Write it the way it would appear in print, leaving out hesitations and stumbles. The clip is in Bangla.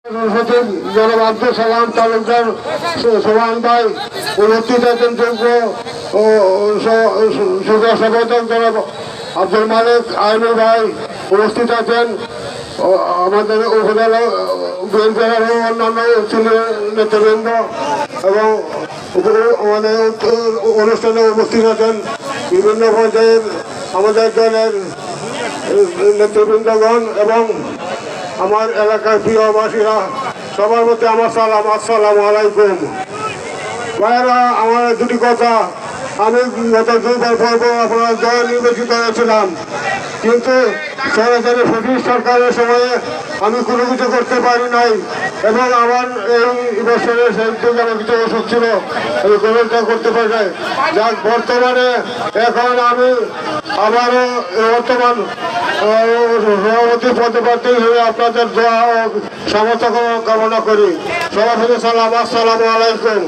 সচিব জনাব আব্দুল সালাম তালুকদার, সোহান ভাই, উপস্থিত আছেন যোগ্য সম্পাদক জনাব আব্দুল মালিক আইনু ভাই, উপস্থিত আছেন আমাদের উপজেলা বিএনপির অন্যান্য নেতৃবৃন্দ এবং আমাদের অনুষ্ঠানে উপস্থিত আছেন বিভিন্ন পর্যায়ের আমাদের দলের নেতৃবৃন্দগণ এবং আমার এলাকার প্রিয়বাসীরা, সবার মধ্যে আমার সালাম, আসসালামু আলাইকুম। ভাইয়েরা, আমার দুটি কথা, আমি গত দুবার পর্ব আপনার দল নির্বাচিত হয়েছিলাম, কিন্তু সরাসরি ব্রিটিশ সরকারের সময়ে আমি কোনো কিছু করতে পারি নাই এবং আমার এই বছরের শেষ দিকে আমার কিছু অসুখ ছিল, আমি কোনোটা করতে পারি নাই। যাক, বর্তমানে এখন আমি আবারও বর্তমান সভাপতি পদে প্রার্থী হয়ে আপনাদের দোয়া ও সমর্থন কামনা করি। সবার সালাম, আসসালামু আলাইকুম।